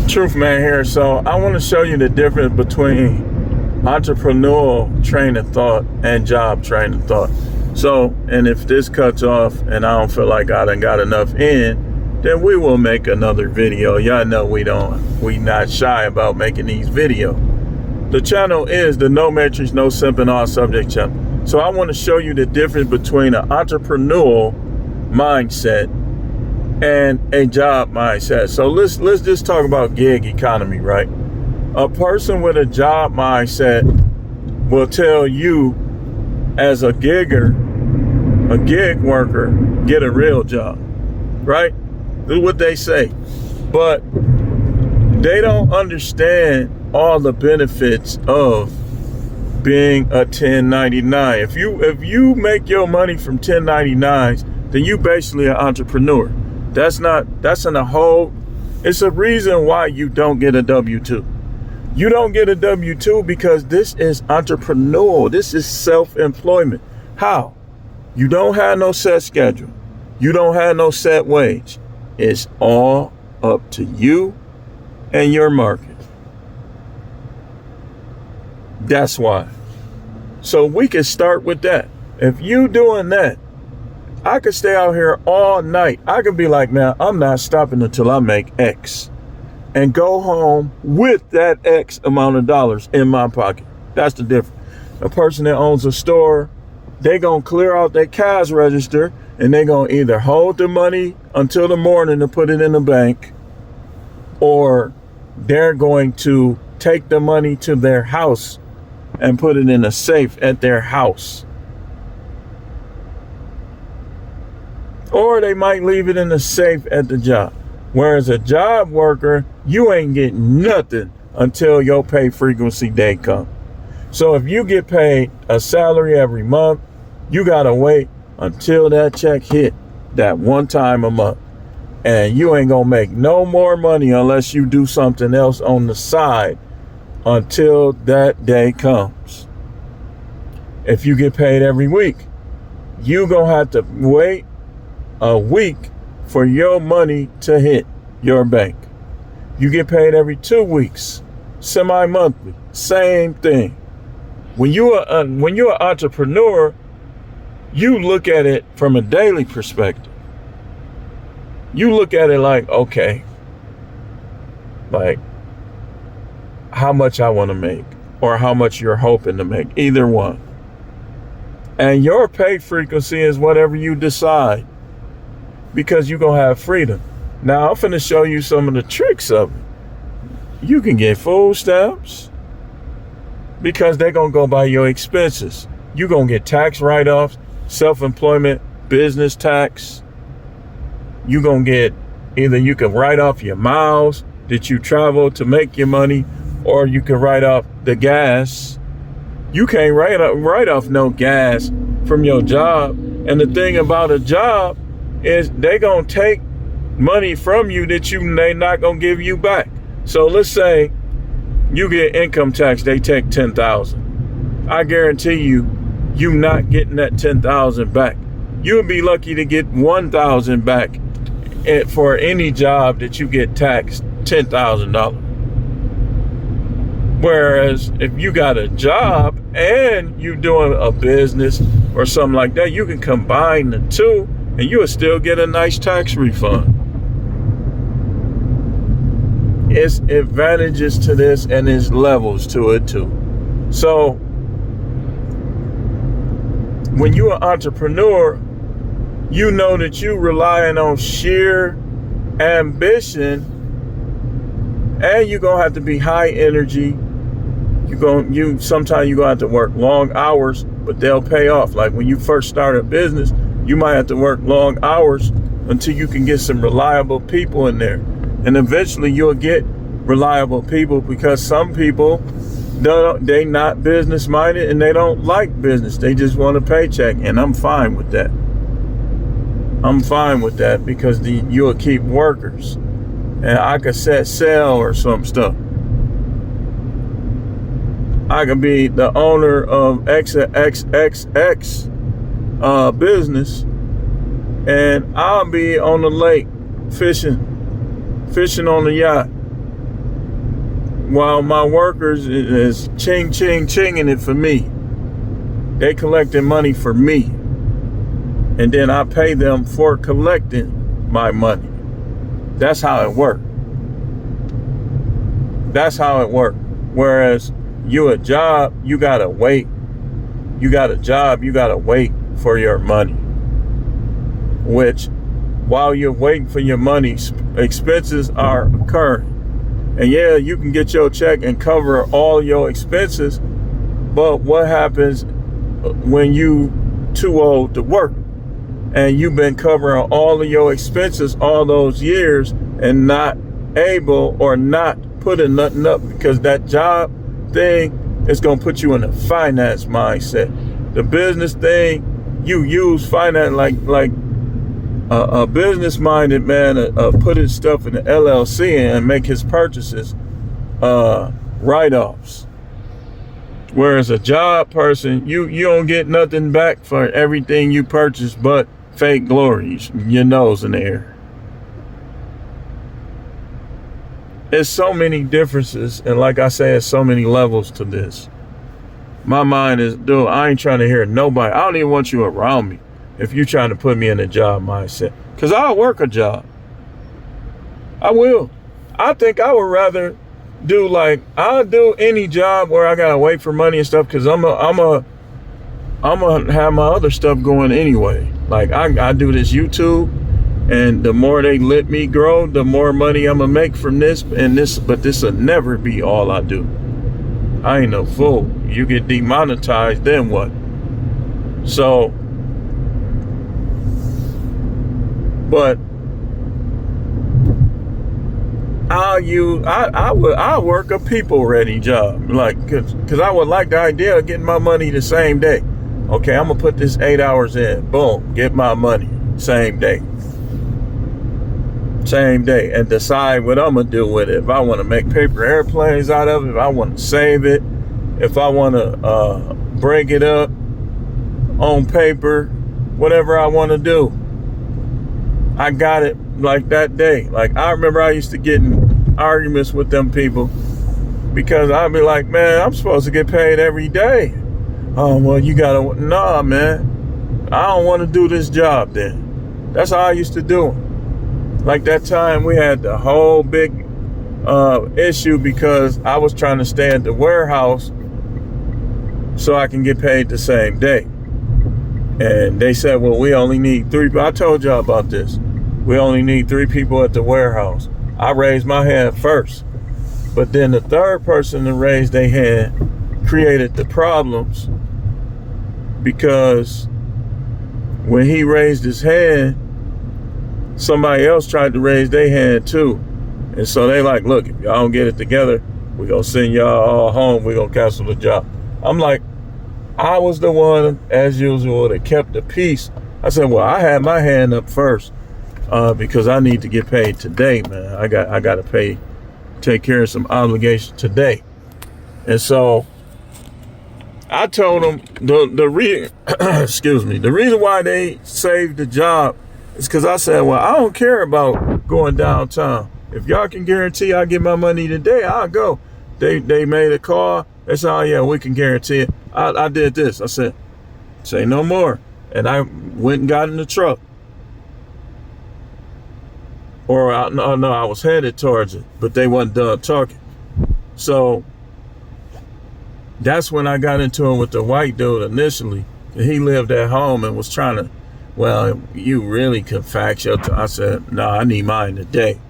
Truth Man here. So I want to show you the difference between entrepreneurial train of thought and job train of thought. So, and if this cuts off and I don't feel like I done got enough in, then we will make another video. Y'all know we not shy about making these videos. The channel is the No Matrix, No Simping, All Subject channel. So I want to show you the difference between an entrepreneurial mindset and a job mindset. So let's just talk about gig economy, right? A person with a job mindset will tell you as a gigger, a gig worker, get a real job, right? That's what they say. But they don't understand all the benefits of being a 1099. If you make your money from 1099s, then you basically an entrepreneur. It's a reason why you don't get a W-2. You don't get a W-2 because this is entrepreneurial. This is self-employment. How? You don't have no set schedule. You don't have no set wage. It's all up to you and your market. That's why. So we can start with that. If you doing that, I could stay out here all night. I could be like, man, I'm not stopping until I make X. And go home with that X amount of dollars in my pocket. That's the difference. A person that owns a store, they gonna clear out their cash register and they gonna either hold the money until the morning to put it in the bank, or they're going to take the money to their house and put it in a safe at their house. Or they might leave it in the safe at the job. Whereas a job worker, you ain't getting nothing until your pay frequency day comes. So if you get paid a salary every month, you gotta wait until that check hit that one time a month. And you ain't gonna make no more money unless you do something else on the side until that day comes. If you get paid every week, you gonna have to wait a week for your money to hit your bank. You get paid every 2 weeks, semi-monthly, same thing. When you're an entrepreneur, you look at it from a daily perspective. You look at it like, okay, like how much I want to make or how much you're hoping to make, either one. And your pay frequency is whatever you decide, because you're going to have freedom. Now, I'm finna show you some of the tricks of it. You can get food stamps because they're going to go by your expenses. You're going to get tax write-offs, self-employment, business tax. You're going to get, either you can write off your miles that you travel to make your money, or you can write off the gas. You can't write off no gas from your job. And the thing about a job is they gonna take money from you that they not gonna give you back. So let's say you get income tax, they take 10,000. I guarantee you not getting that 10,000 back. You'll be lucky to get 1,000 back for any job that you get taxed $10,000. Whereas if you got a job and you doing a business or something like that, you can combine the two and you will still get a nice tax refund. It's advantages to this and there's levels to it too. So when you're an entrepreneur, you know that you relying on sheer ambition, and you're gonna have to be high energy. Sometimes you're gonna have to work long hours, but they'll pay off. Like when you first start a business, you might have to work long hours until you can get some reliable people in there. And eventually you'll get reliable people, because some people, they not business minded and they don't like business. They just want a paycheck, and I'm fine with that. I'm fine with that because you'll keep workers. And I could set sail or some stuff. I could be the owner of XXX business, and I'll be on the lake fishing on the yacht. while my workers is chinging it for me. They collecting money for me. And then I pay them for collecting my money. That's how it worked. That's how it worked. Whereas you a job, you gotta wait. You got a job, you gotta wait for your money. Which, while you're waiting for your money, expenses are occurring. And yeah, you can get your check and cover all your expenses, but what happens when you too old to work and you've been covering all of your expenses all those years and not able or not putting nothing up, because that job thing is going to put you in a finance mindset. The business thing, you use finance like a business-minded man put his stuff in the LLC and make his purchases write-offs. Whereas a job person, you don't get nothing back for everything you purchase but fake glories, your nose in the air. There's so many differences, and like I said, so many levels to this. My mind is, dude, I ain't trying to hear nobody. I don't even want you around me if you're trying to put me in a job mindset. Because I'll work a job. I will. I think I would rather I'll do any job where I got to wait for money and stuff, because I'm going to have my other stuff going anyway. Like, I do this YouTube, and the more they let me grow, the more money I'm going to make from this. But this will never be all I do. I ain't no fool. You get demonetized, then what? So, but I'll work a people ready job, like, cause I would like the idea of getting my money the same day. Okay, I'm gonna put this 8 hours in, boom, get my money same day, and decide what I'm gonna do with it. If I want to make paper airplanes out of it, if I want to save it, if I want to break it up on paper, whatever I want to do. I got it like that day. Like, I remember I used to get in arguments with them people because I'd be like, man, I'm supposed to get paid every day. Oh, well, you gotta, nah, man, I don't want to do this job then. That's how I used to do it. Like that time we had the whole big issue because I was trying to stay at the warehouse so I can get paid the same day. And they said, well, we only need 3. I told y'all about this. We only need 3 people at the warehouse. I raised my hand first. But then the third person to raise their hand created the problems, because when he raised his hand, somebody else tried to raise their hand too. And so they like, look, if y'all don't get it together, we're going to send y'all all home. We're going to cancel the job. I'm like, I was the one, as usual, that kept the peace. I said, well, I had my hand up first because I need to get paid today, man. I got to take care of some obligations today. And so I told them the reason why they saved the job is because I said, well, I don't care about going downtown. If y'all can guarantee I get my money today, I'll go. They made a call. They said, oh, yeah, we can guarantee it. I did this. I said, say no more. And I went and got in the truck. Or, I was headed towards it, but they wasn't done talking. So that's when I got into it with the white dude initially. He lived at home and was trying to, well, you really could fax your I said, no, I need mine today.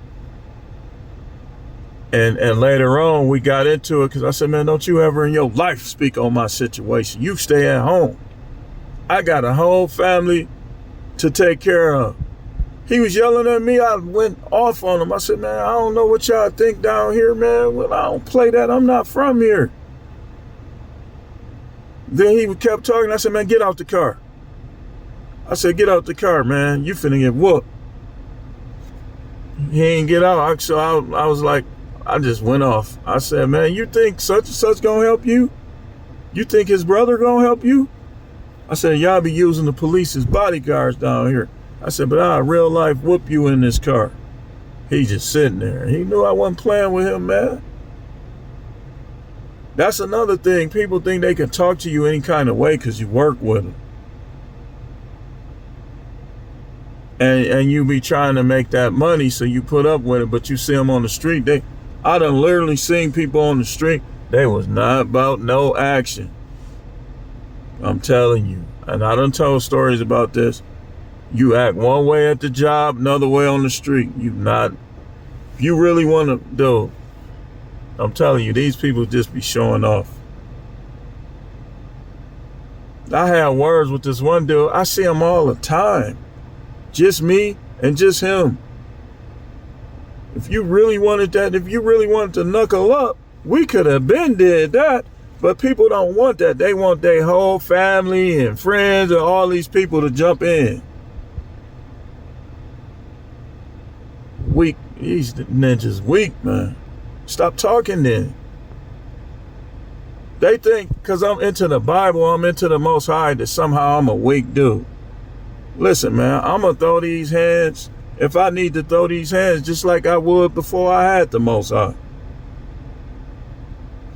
And later on, we got into it because I said, man, don't you ever in your life speak on my situation. You stay at home. I got a whole family to take care of. He was yelling at me. I went off on him. I said, man, I don't know what y'all think down here, man. Well, I don't play that. I'm not from here. Then he kept talking. I said, man, get out the car. I said, get out the car, man. You finna get whooped. He ain't get out. So I was like, I just went off. I said, man, you think such and such gonna help you? You think his brother gonna help you? I said, y'all be using the police as bodyguards down here. I said, but I'll real life whoop you in this car. He just sitting there. He knew I wasn't playing with him, man. That's another thing. People think they can talk to you any kind of way because you work with them. And you be trying to make that money, so you put up with it, but you see them on the street. I done literally seen people on the street, they was not about no action. I'm telling you. And I done told stories about this. You act one way at the job, another way on the street. If you really want to do, I'm telling you, these people just be showing off. I had words with this one dude. I see him all the time. Just me and just him. If you really wanted to knuckle up, we could have been did that. But people don't want that. They want their whole family and friends and all these people to jump in. Weak. These ninjas weak, man. Stop talking then. They think because I'm into the Bible, I'm into the Most High, that somehow I'm a weak dude. Listen, man, I'm going to throw these hands if I need to throw these hands just like I would before I had the Most High.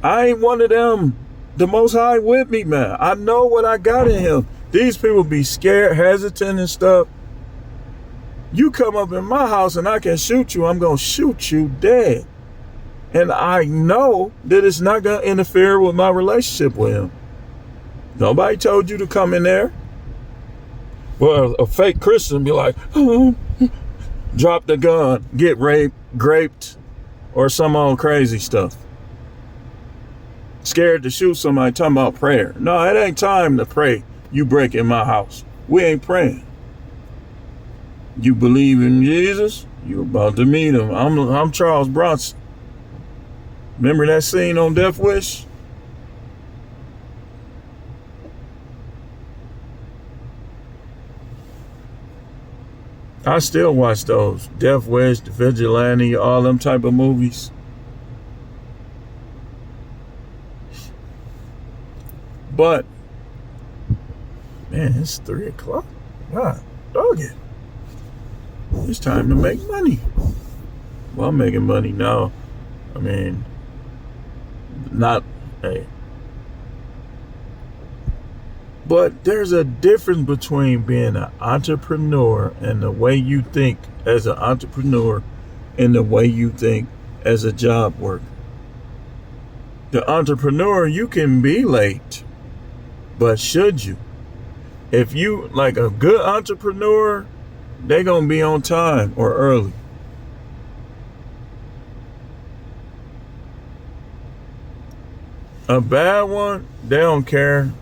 I ain't one of them. The Most High with me, man. I know what I got in him. These people be scared, hesitant and stuff. You come up in my house and I can shoot you, I'm going to shoot you dead. And I know that it's not going to interfere with my relationship with him. Nobody told you to come in there. Well, a fake Christian be like, oh, drop the gun, get raped, graped, or some old crazy stuff. Scared to shoot somebody, talking about prayer. No, it ain't time to pray. You break in my house. We ain't praying. You believe in Jesus? You about to meet him. I'm Charles Bronson. Remember that scene on Death Wish? I still watch those. Death Wish, The Vigilante, all them type of movies. But, man, it's 3 o'clock. God, dog it. It's time to make money. Well, I'm making money now. I mean, hey. But there's a difference between being an entrepreneur and the way you think as an entrepreneur and the way you think as a job worker. The entrepreneur, you can be late, but should you? If you, like a good entrepreneur, they're going to be on time or early. A bad one, they don't care.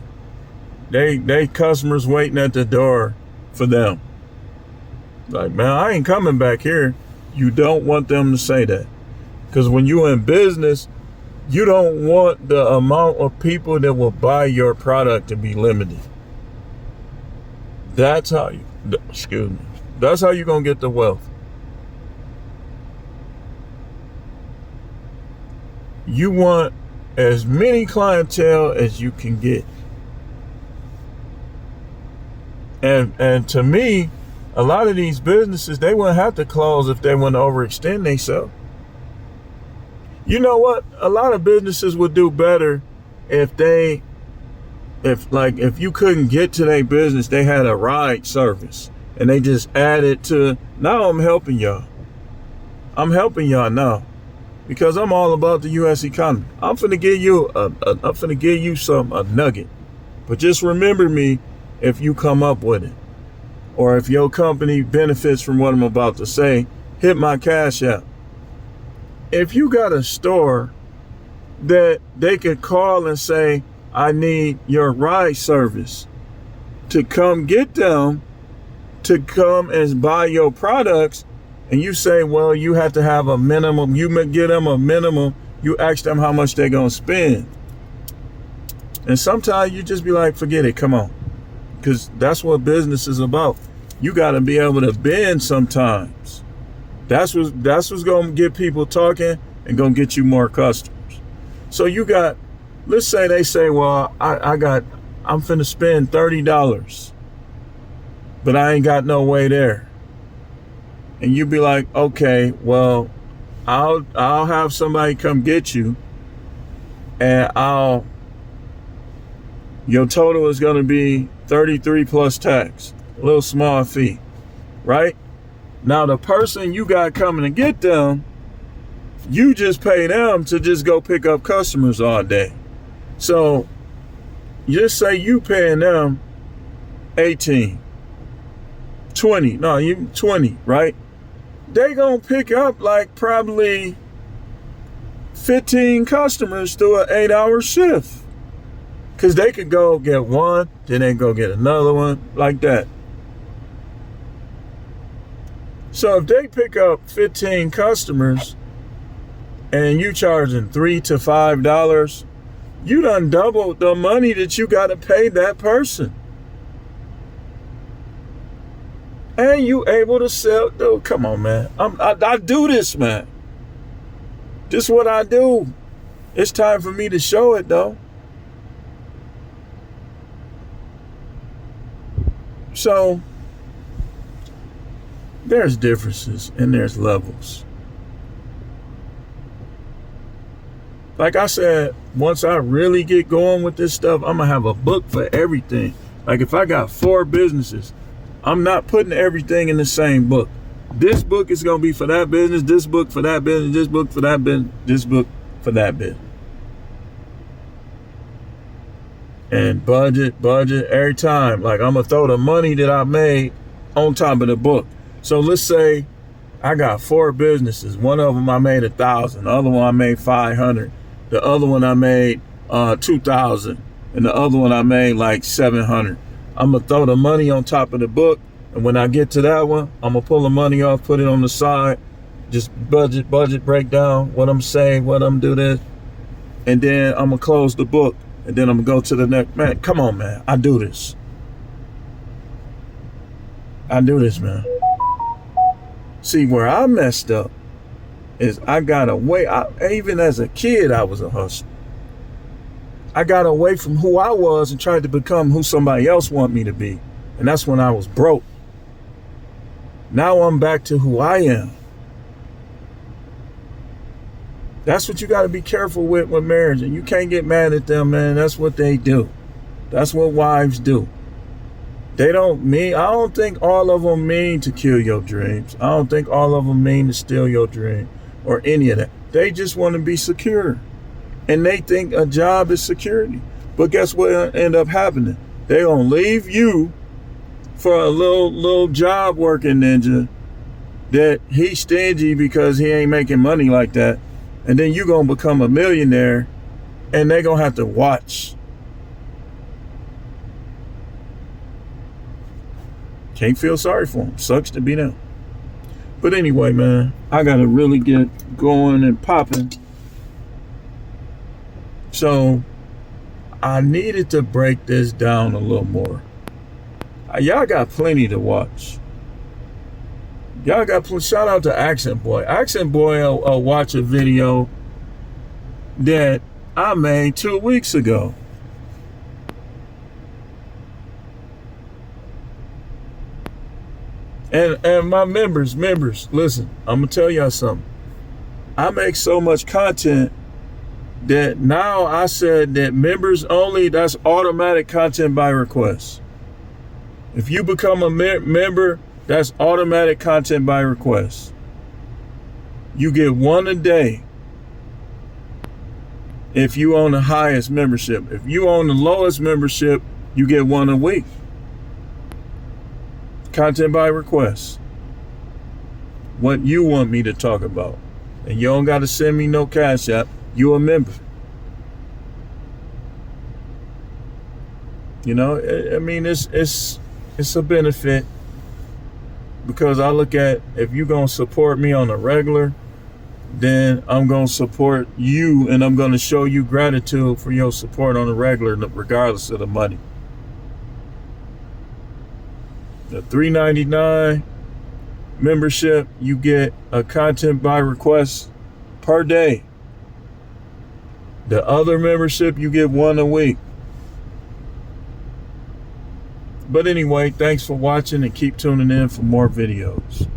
They customers waiting at the door for them. Like, man, I ain't coming back here. You don't want them to say that. Because when you're in business, you don't want the amount of people that will buy your product to be limited. That's how that's how you're going to get the wealth. You want as many clientele as you can get. And to me, a lot of these businesses, they wouldn't have to close if they wouldn't overextend themselves. You know what? A lot of businesses would do better if you couldn't get to their business, they had a ride service and they just added to. Now I'm helping y'all. I'm helping y'all now because I'm all about the U.S. economy. I'm finna give you a nugget, but just remember me if you come up with it, or if your company benefits from what I'm about to say. Hit my Cash App. If you got a store that they could call and say, I need your ride service to come get them to come and buy your products, and you say, well, you have to have a minimum, you give them a minimum, you ask them how much they're going to spend. And sometimes you just be like, forget it, come on. Because that's what business is about. You got to be able to bend sometimes. That's what's going to get people talking and going to get you more customers. So you got, let's say they say, well, I'm finna spend $30, but I ain't got no way there. And you be like, okay, well, I'll have somebody come get you. and your total is going to be 33 plus tax, a little small fee, right? Now the person you got coming to get them, you just pay them to just go pick up customers all day. So just say you paying them 18, 20, no, you 20, right? They gonna pick up like probably 15 customers through an 8-hour shift. Cause they could go get one, then they go get another one, like that. So if they pick up 15 customers and you charging $3 to $5, you done doubled the money that you gotta pay that person. And you able to sell, dude, come on, man. I do this, man. This is what I do. It's time for me to show it, though. So there's differences and there's levels. Like I said, once I really get going with this stuff, I'm gonna have a book for everything. Like if I got 4 businesses, I'm not putting everything in the same book. This book is gonna be for that business, this book for that business, this book for that business, this book for that business. And budget every time. Like I'm gonna throw the money that I made on top of the book. So let's say I got 4 businesses. One of them I made 1,000. The other one I made 500. The other one I made 2,000. And the other one I made like 700. I'm gonna throw the money on top of the book. And when I get to that one, I'm gonna pull the money off, put it on the side, just budget, break down what I'm saying, what I'm do this. And then I'm gonna close the book. And then I'm gonna go to the next, man, come on, man. I do this. I do this, man. See, where I messed up is I got away. Even as a kid, I was a hustler. I got away from who I was and tried to become who somebody else wanted me to be. And that's when I was broke. Now I'm back to who I am. That's what you got to be careful with marriage. And you can't get mad at them, man. That's what they do. That's what wives do. I don't think all of them mean to kill your dreams. I don't think all of them mean to steal your dream or any of that. They just want to be secure. And they think a job is security. But guess what end up happening? They gonna leave you for a little job working ninja that he's stingy because he ain't making money like that. And then you gonna become a millionaire and they gonna have to watch. Can't feel sorry for them. Sucks to be them. But anyway, man, I gotta really get going and popping. So I needed to break this down a little more. Y'all got plenty to watch. Y'all got shout out to Accent Boy. Accent Boy will watch a video that I made 2 weeks ago. And my members, listen, I'm gonna tell y'all something. I make so much content that now I said that members only, that's automatic content by request. If you become a member, that's automatic content by request. You get 1 a day if you own the highest membership. If you own the lowest membership, you get 1 a week. Content by request. What you want me to talk about. And you don't got to send me no Cash App. You a member. You know, I mean, it's a benefit. Because I look at, if you're going to support me on a regular, then I'm going to support you and I'm going to show you gratitude for your support on a regular, regardless of the money. The $3.99 membership, you get a content by request per day. The other membership, you get 1 a week. But anyway, thanks for watching and keep tuning in for more videos.